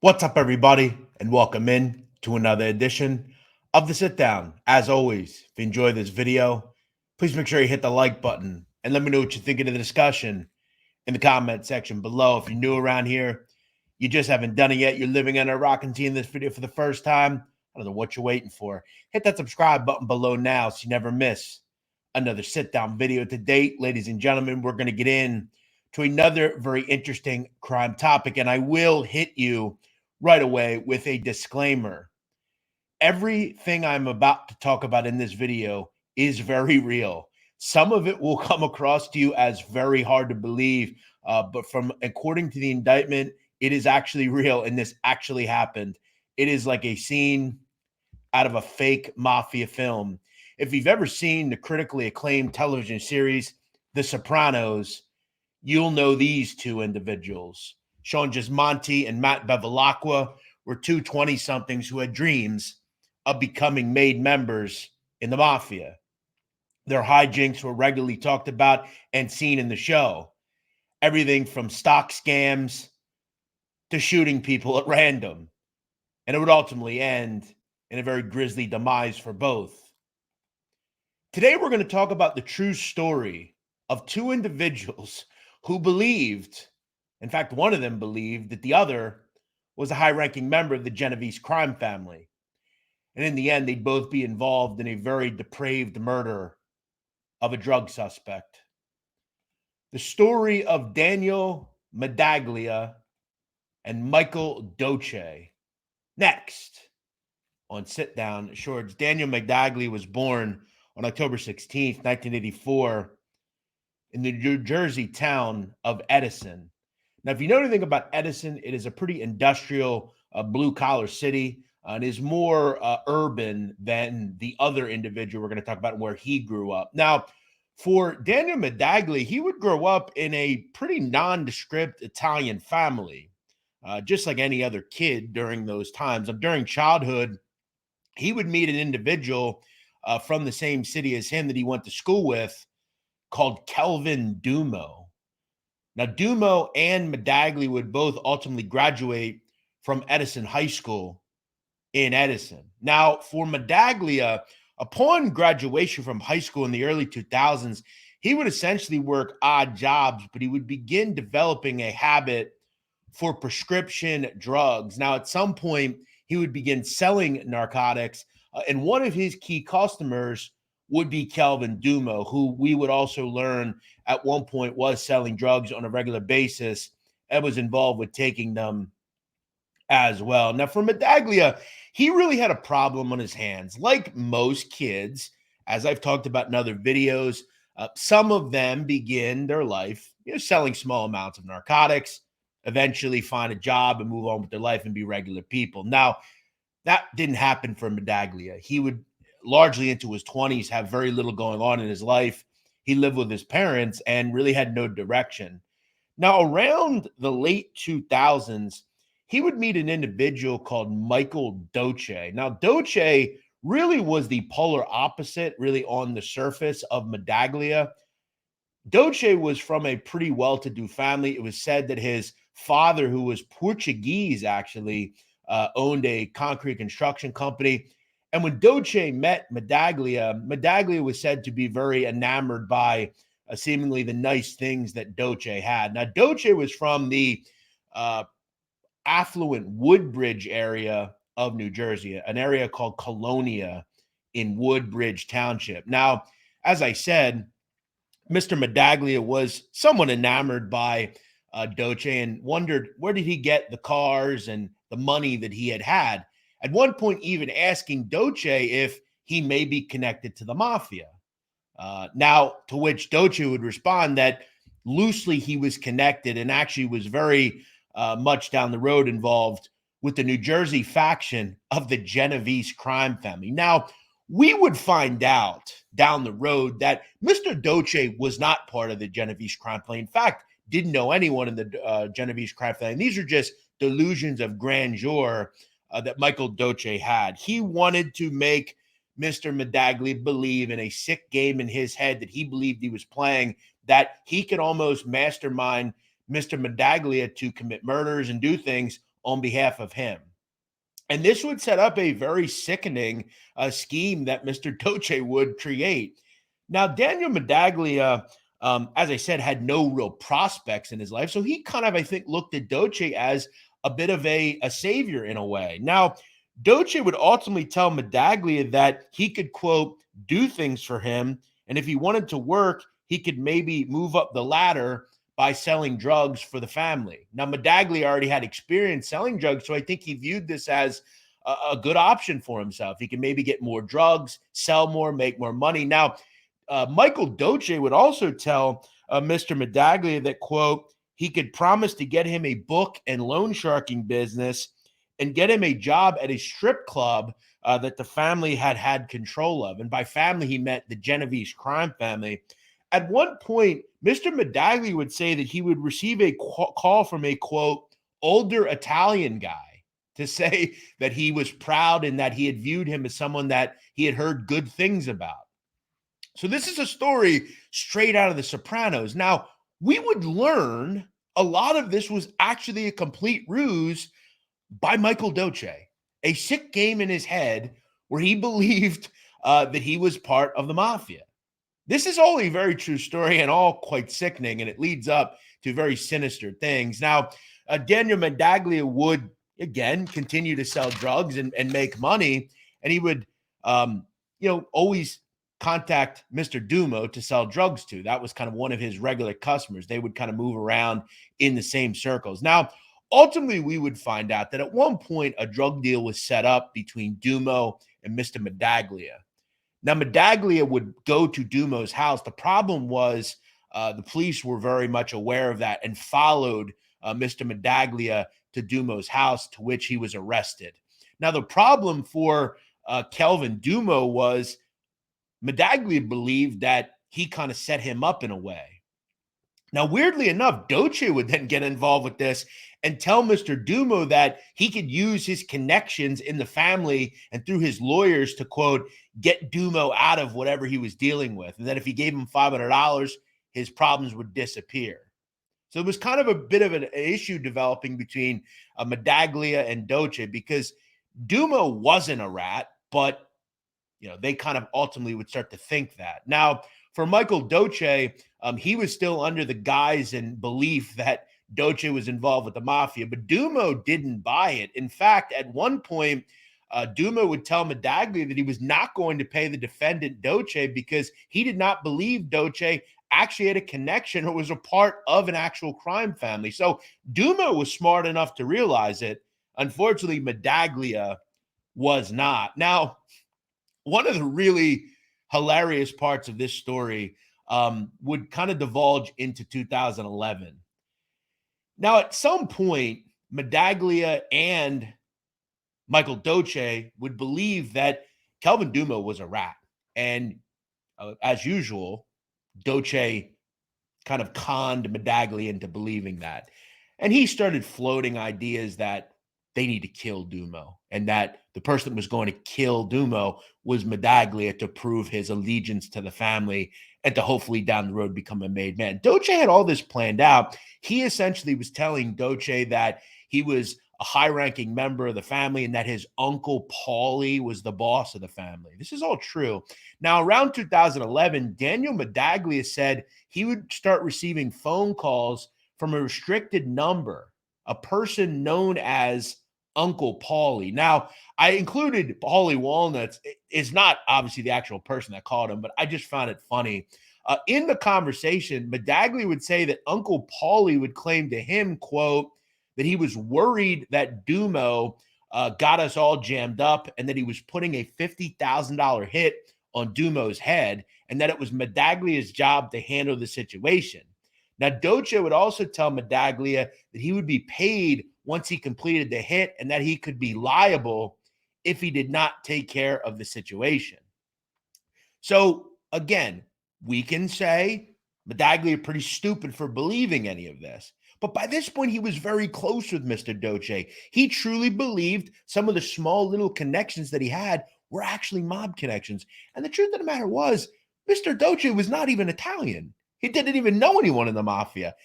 What's up, everybody, and welcome in to another edition of the Sit Down. As always, if you enjoy this video, please make sure you hit the like button and let me know what you think of the discussion in the comment section below. If you're new around here, you just haven't done it yet, you're living under a rock and seeing this video for the first time, I don't know what you're waiting for. Hit that subscribe button below now so you never miss another sit down video. To date, ladies and gentlemen, we're going to get in to another very interesting crime topic, and I will hit you right away with a disclaimer. Everything I'm about to talk about in this video is very real. Some of it will come across to you as very hard to believe, but according to the indictment, it is actually real, and this actually happened. It is like a scene out of a fake mafia film. If you've ever seen the critically acclaimed television series, The Sopranos, you'll know these two individuals. Sean Gismonti and Matt Bevilacqua were two 20-somethings who had dreams of becoming made members in the mafia. Their hijinks were regularly talked about and seen in the show. Everything from stock scams to shooting people at random. And it would ultimately end in a very grisly demise for both. Today, we're going to talk about the true story of two individuals who believed, in fact, one of them believed that the other was a high-ranking member of the Genovese crime family. And in the end, they'd both be involved in a very depraved murder of a drug suspect. The story of Daniel Medaglia and Michael Doce. Next on Sit Down Shorts. Daniel Medaglia was born on October 16th, 1984, in the New Jersey town of Edison. Now, if you know anything about Edison, it is a pretty industrial, blue-collar city, and is more urban than the other individual we're going to talk about where he grew up. Now, for Daniel Medaglia, he would grow up in a pretty nondescript Italian family, just like any other kid during those times. During childhood, he would meet an individual from the same city as him that he went to school with, called Kelvin Dumo. Now, Dumo and Medaglia would both ultimately graduate from Edison High School in Edison. Now, for Medaglia, upon graduation from high school in the early 2000s, he would essentially work odd jobs, but he would begin developing a habit for prescription drugs. Now, at some point, he would begin selling narcotics, and one of his key customers would be Kelvin Dumo, who we would also learn at one point was selling drugs on a regular basis and was involved with taking them as well. Now, for Medaglia, he really had a problem on his hands. Like most kids, as I've talked about in other videos, some of them begin their life, selling small amounts of narcotics, eventually find a job and move on with their life and be regular people. Now, that didn't happen for Medaglia. He would largely into his 20s have very little going on in his life. He lived with his parents and really had no direction. Now, around the late 2000s, he would meet an individual called Michael Doce. Now, Doce really was the polar opposite, really on the surface, of Medaglia. Doce was from a pretty well-to-do family. It was said that his father, who was Portuguese, actually owned a concrete construction company. And when Doce met Medaglia, Medaglia was said to be very enamored by seemingly the nice things that Doce had. Now, Doce was from the affluent Woodbridge area of New Jersey, an area called Colonia in Woodbridge Township. Now, as I said, Mr. Medaglia was somewhat enamored by Doce and wondered where did he get the cars and the money that he had. At one point, even asking Doce if he may be connected to the mafia. Now, to which Doce would respond that loosely he was connected and actually was very much down the road involved with the New Jersey faction of the Genovese Crime Family. Now, we would find out down the road that Mr. Doce was not part of the Genovese Crime Family. In fact, didn't know anyone in the Genovese Crime Family. And these are just delusions of grandeur that Michael Doce had. He wanted to make Mr. Medaglia believe in a sick game in his head that he believed he was playing, that he could almost mastermind Mr. Medaglia to commit murders and do things on behalf of him. And this would set up a very sickening scheme that Mr. Doce would create. Now, Daniel Medaglia, as I said, had no real prospects in his life. So he kind of, I think, looked at Doce as a bit of a savior in a way. Now, Doce would ultimately tell Medaglia that he could, quote, do things for him. And if he wanted to work, he could maybe move up the ladder by selling drugs for the family. Now, Medaglia already had experience selling drugs, so I think he viewed this as a good option for himself. He can maybe get more drugs, sell more, make more money. Now, Michael Doce would also tell Mr. Medaglia that, quote, he could promise to get him a book and loan sharking business and get him a job at a strip club that the family had control of. And by family, he meant the Genovese crime family. At one point, Mr. Medaglia would say that he would receive a call from a, quote, older Italian guy to say that he was proud and that he had viewed him as someone that he had heard good things about. So this is a story straight out of the Sopranos. Now, we would learn a lot of this was actually a complete ruse by Michael Doce, a sick game in his head where he believed that he was part of the mafia. This is all a very true story and all quite sickening, and it leads up to very sinister things. Now, Daniel Medaglia would, again, continue to sell drugs and make money, and he would, always contact Mr. Dumo to sell drugs to. That was kind of one of his regular customers. They would kind of move around in the same circles. Now, ultimately, we would find out that at one point, a drug deal was set up between Dumo and Mr. Medaglia. Now, Medaglia would go to Dumo's house. The problem was the police were very much aware of that and followed Mr. Medaglia to Dumo's house, to which he was arrested. Now, the problem for Kelvin Dumo was Medaglia believed that he kind of set him up in a way. Now, weirdly enough, Doce would then get involved with this and tell Mr. Dumo that he could use his connections in the family and through his lawyers to, quote, get Dumo out of whatever he was dealing with. And that if he gave him $500, his problems would disappear. So it was kind of a bit of an issue developing between Medaglia and Doce because Dumo wasn't a rat, but they kind of ultimately would start to think that. Now, for Michael Doce, he was still under the guise and belief that Doce was involved with the mafia, but Dumo didn't buy it. In fact, at one point, Dumo would tell Medaglia that he was not going to pay the defendant Doce because he did not believe Doce actually had a connection or was a part of an actual crime family. So Dumo was smart enough to realize it. Unfortunately, Medaglia was not. Now, one of the really hilarious parts of this story would kind of divulge into 2011. Now, at some point, Medaglia and Michael Doce would believe that Kelvin Dumo was a rat. And as usual, Doce kind of conned Medaglia into believing that. And he started floating ideas that they need to kill Dumo and that the person that was going to kill Dumo was Medaglia to prove his allegiance to the family and to hopefully down the road become a made man. Doce had all this planned out. He essentially was telling Doce that he was a high-ranking member of the family and that his uncle Paulie was the boss of the family. This is all true. Now, around 2011, Daniel Medaglia said he would start receiving phone calls from a restricted number, a person known as Uncle Paulie. Now, I included Paulie Walnuts. It's not obviously the actual person that called him, but I just found it funny. In the conversation, Medaglia would say that Uncle Paulie would claim to him, quote, that he was worried that Dumo got us all jammed up and that he was putting a $50,000 hit on Dumo's head and that it was Medaglia's job to handle the situation. Now, Doce would also tell Medaglia that he would be paid once he completed the hit and that he could be liable if he did not take care of the situation. So, again, we can say Medaglia pretty stupid for believing any of this. But by this point, he was very close with Mr. Doce. He truly believed some of the small little connections that he had were actually mob connections. And the truth of the matter was, Mr. Doce was not even Italian. He didn't even know anyone in the mafia.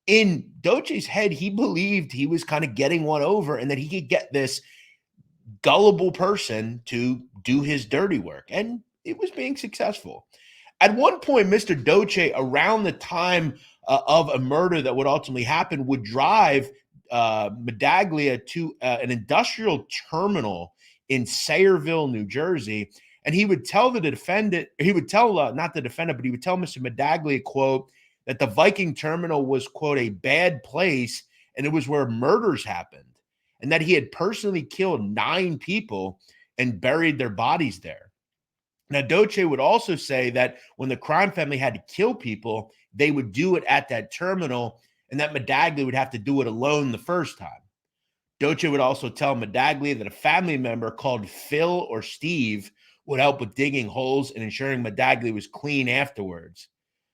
in Doce's head, he believed he was kind of getting one over and that he could get this gullible person to do his dirty work. And it was being successful. At one point, Mr. Doce, around the time of a murder that would ultimately happen, would drive Medaglia to an industrial terminal in Sayreville, New Jersey. And he would tell the defendant, he would tell, not the defendant, but he would tell Mr. Medaglia, quote, that the Viking terminal was, quote, a bad place and it was where murders happened, and that he had personally killed 9 people and buried their bodies there. Now, Doce would also say that when the crime family had to kill people, they would do it at that terminal, and that Medaglia would have to do it alone the first time. Doce would also tell Medaglia that a family member called Phil or Steve would help with digging holes and ensuring Medaglia was clean afterwards.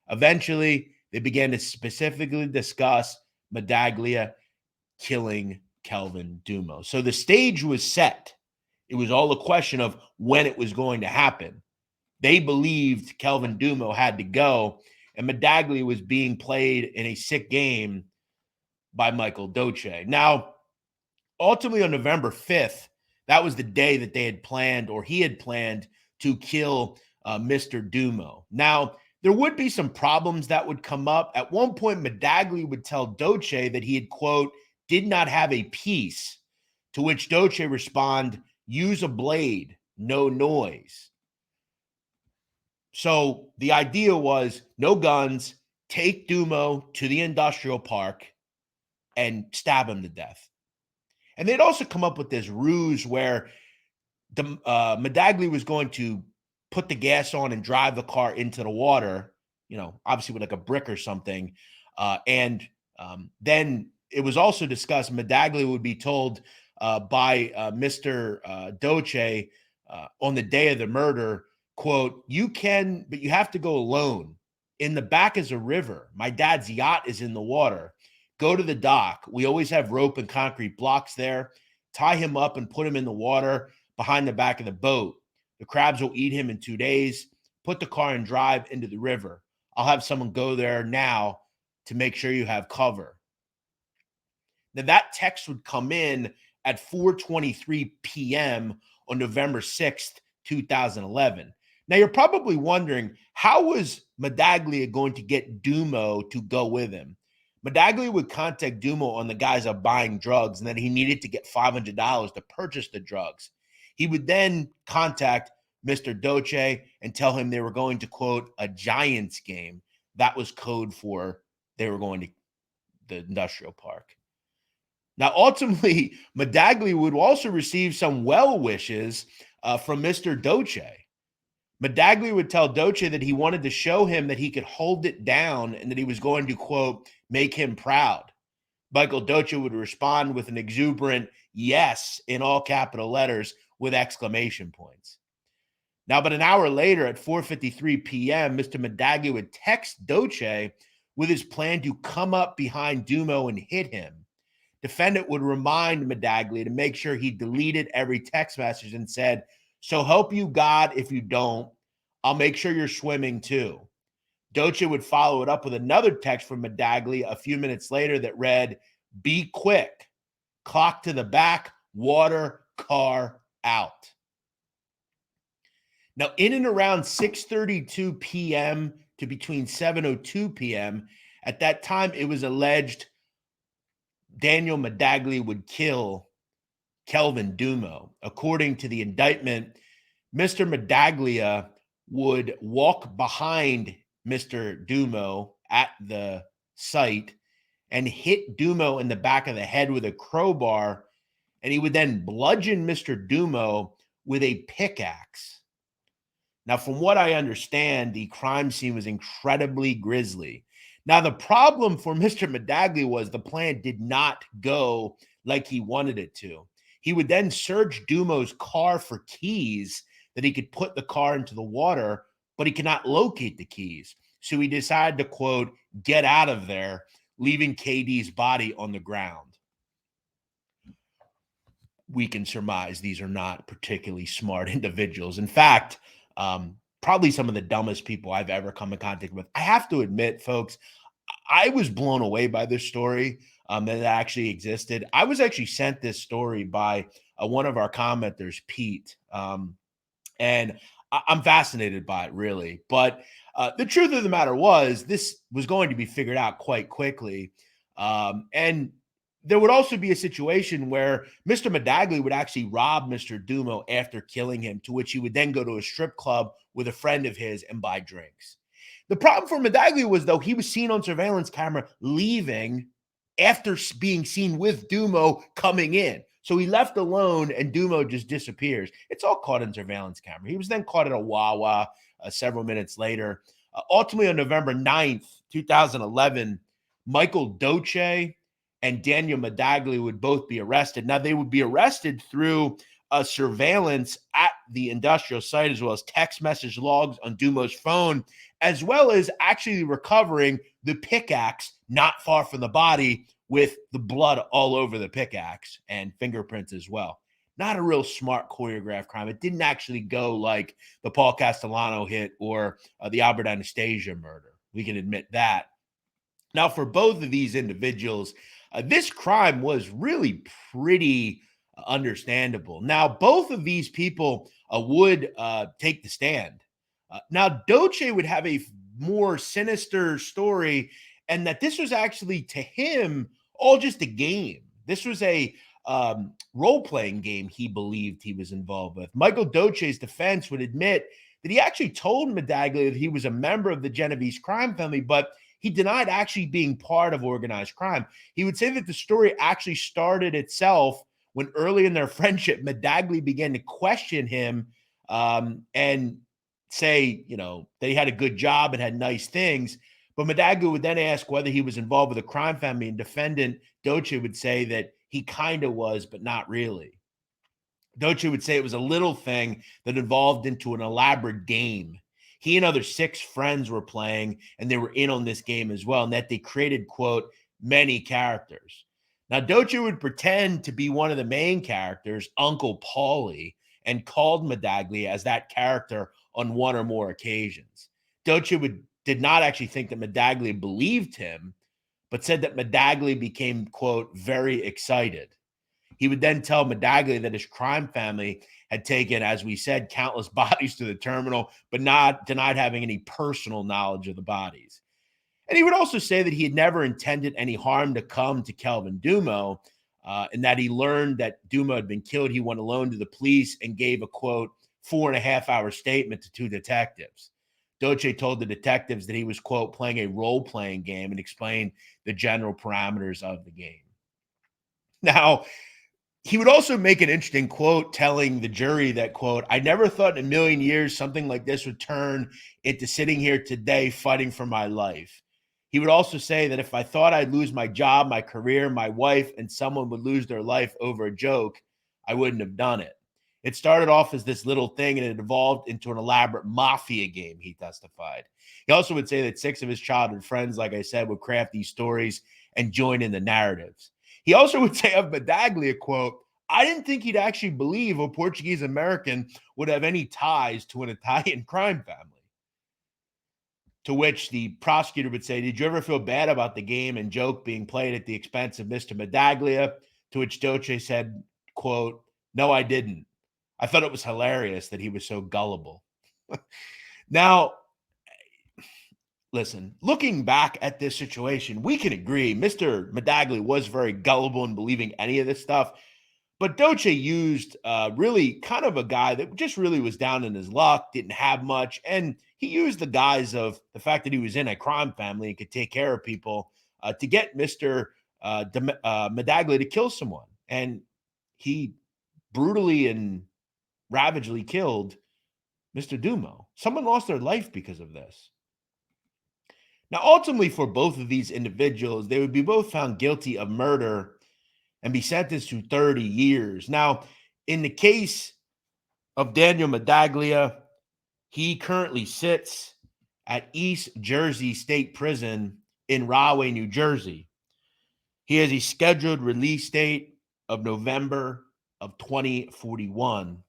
Eventually, they began to specifically discuss Medaglia killing Kelvin Dumo. So the stage was set. It was all a question of when it was going to happen. They believed Kelvin Dumo had to go, and Medaglia was being played in a sick game by Michael Doce. Now, ultimately on November 5th, that was the day that they had planned, or he had planned, to kill Mr. Dumo. Now, there would be some problems that would come up. At one point, Medaglia would tell Doce that he had, quote, did not have a piece, to which Doce responded, use a blade, no noise. So the idea was no guns, take Dumo to the industrial park and stab him to death. And they'd also come up with this ruse where Medaglia was going to put the gas on and drive the car into the water, obviously with like a brick or something. Then it was also discussed Medaglia would be told by Mr. Doce on the day of the murder, quote, you can, but you have to go alone. In the back is a river. My dad's yacht is in the water. Go to the dock. We always have rope and concrete blocks there. Tie him up and put him in the water behind the back of the boat. The crabs will eat him in 2 days. Put the car and drive into the river. I'll have someone go there now to make sure you have cover. Now, that text would come in at 4:23 p.m. on November 6th, 2011. Now, you're probably wondering, how was Medaglia going to get Dumo to go with him? Medaglia would contact Dumo on the guise of buying drugs and that he needed to get $500 to purchase the drugs. He would then contact Mr. Doce and tell him they were going to, quote, a Giants game. That was code for they were going to the industrial park. Now, ultimately, Medaglia would also receive some well wishes from Mr. Doce. Medaglia would tell Doce that he wanted to show him that he could hold it down and that he was going to, quote, make him proud. Michael Doce would respond with an exuberant yes in all capital letters with exclamation points. Now, but an hour later at 4:53 p.m., Mr. Medaglia would text Doce with his plan to come up behind Dumo and hit him. Defendant would remind Medaglia to make sure he deleted every text message and said, so help you God if you don't. I'll make sure you're swimming too. Doce would follow it up with another text from Medaglia a few minutes later that read, be quick, clock to the back, water, car, out. Now, in and around 6:32 p.m. to between 7:02 p.m., at that time, it was alleged Daniel Medaglia would kill Kelvin Dumo. According to the indictment, Mr. Medaglia would walk behind Mr. Dumo at the site and hit Dumo in the back of the head with a crowbar, and he would then bludgeon Mr. Dumo with a pickaxe. Now, from what I understand, the crime scene was incredibly grisly. Now, the problem for Mr. Medaglia was the plan did not go like he wanted it to. He would then search Dumo's car for keys that he could put the car into the water, but he could not locate the keys. So he decided to, quote, get out of there, leaving KD's body on the ground. We can surmise these are not particularly smart individuals. In fact, probably some of the dumbest people I've ever come in contact with. I have to admit, folks, I was blown away by this story that it actually existed. I was actually sent this story by one of our commenters, Pete. And I'm fascinated by it, really. But the truth of the matter was, this was going to be figured out quite quickly. And there would also be a situation where Mr. Medaglia would actually rob Mr. Dumo after killing him, to which he would then go to a strip club with a friend of his and buy drinks. The problem for Medaglia was, though, he was seen on surveillance camera leaving after being seen with Dumo coming in. So he left alone and Dumo just disappears. It's all caught in surveillance camera. He was then caught at a Wawa several minutes later. Ultimately, on November 9th, 2011, Michael Doce and Daniel Medaglia would both be arrested. Now, they would be arrested through surveillance at the industrial site, as well as text message logs on Dumo's phone, as well as actually recovering the pickaxe not far from the body with the blood all over the pickaxe and fingerprints as well. Not a real smart choreographed crime. It didn't actually go like the Paul Castellano hit or the Albert Anastasia murder. We can admit that. Now, for both of these individuals, this crime was really pretty understandable. Now, both of these people would take the stand. Now, Doce would have a more sinister story, and that this was actually, to him, all just a game. This was a role-playing game he believed he was involved with. Michael Doce's defense would admit that he actually told Medaglia that he was a member of the Genovese crime family, but he denied actually being part of organized crime. He would say that the story actually started itself when early in their friendship, Medaglia began to question him and say, that he had a good job and had nice things. But Medaglia would then ask whether he was involved with a crime family, and defendant Doce would say that he kind of was, but not really. Doce would say it was a little thing that evolved into an elaborate game. He and other 6 friends were playing, and they were in on this game as well, and that they created, quote, many characters. Now, Doce would pretend to be one of the main characters, Uncle Paulie, and called Medaglia as that character on one or more occasions. Doce did not actually think that Medaglia believed him, but said that Medaglia became, quote, very excited. He would then tell Medaglia that his crime family had taken, as we said, countless bodies to the terminal, but denied having any personal knowledge of the bodies. And he would also say that he had never intended any harm to come to Kelvin Dumo, and that he learned that Dumo had been killed. He went alone to the police and gave a, quote, 4.5-hour statement to 2 detectives. Doce told the detectives that he was, quote, playing a role-playing game, and explained the general parameters of the game. Now, he would also make an interesting quote telling the jury that, quote, I never thought in a million years something like this would turn into sitting here today fighting for my life. He would also say that if I thought I'd lose my job, my career, my wife, and someone would lose their life over a joke, I wouldn't have done it. It started off as this little thing, and it evolved into an elaborate mafia game, he testified. He also would say that 6 of his childhood friends, like I said, would craft these stories and join in the narratives. He also would say of Medaglia, quote, I didn't think he'd actually believe a Portuguese American would have any ties to an Italian crime family. To which the prosecutor would say, did you ever feel bad about the game and joke being played at the expense of Mr. Medaglia? To which Doce said, quote, no, I didn't. I thought it was hilarious that he was so gullible. Now, listen, looking back at this situation, we can agree Mr. Medaglia was very gullible in believing any of this stuff. But Doce used really kind of a guy that just really was down in his luck, didn't have much. And he used the guise of the fact that he was in a crime family and could take care of people to get Mr. Medaglia to kill someone. And he brutally and ravagely killed Mr. Dumo. Someone lost their life because of this. Now, ultimately, for both of these individuals, they would be both found guilty of murder and be sentenced to 30 years. Now, in the case of Daniel Medaglia, he currently sits at East Jersey State Prison in Rahway, New Jersey. He has a scheduled release date of November of 2041.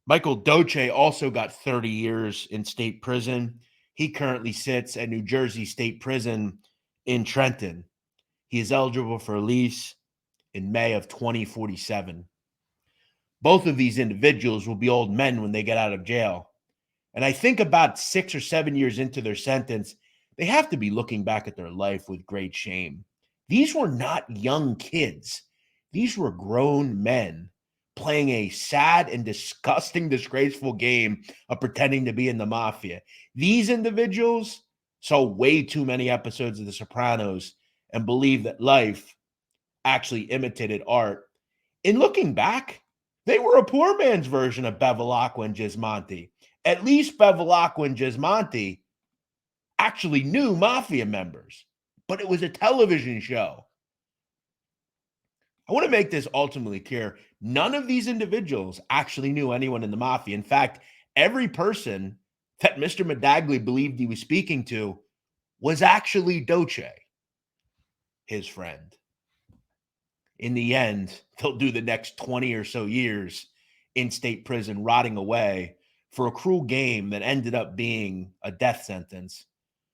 Michael Doce also got 30 years in state prison. He currently sits at New Jersey State Prison in Trenton. He is eligible for release in May of 2047. Both of these individuals will be old men when they get out of jail. And I think about 6 or 7 years into their sentence, they have to be looking back at their life with great shame. These were not young kids. These were grown men playing a sad and disgusting, disgraceful game of pretending to be in the mafia. These individuals saw way too many episodes of The Sopranos and believed that life actually imitated art. In looking back, they were a poor man's version of Bevilacqua and Gismonti. At least Bevilacqua and Gismonti actually knew mafia members, but it was a television show. I want to make this ultimately clear. None of these individuals actually knew anyone in the mafia. In fact, every person that Mr. Medaglia believed he was speaking to was actually Doce, his friend. In the end, they'll do the next 20 or so years in state prison, rotting away for a cruel game that ended up being a death sentence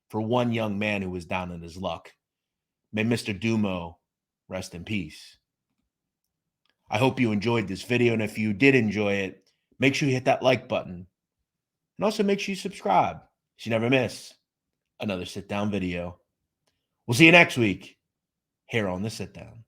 for one young man who was down in his luck. May Mr. Dumo rest in peace. I hope you enjoyed this video, and if you did enjoy it, make sure you hit that like button. And also make sure you subscribe so you never miss another sit-down video. We'll see you next week here on The Sit Down.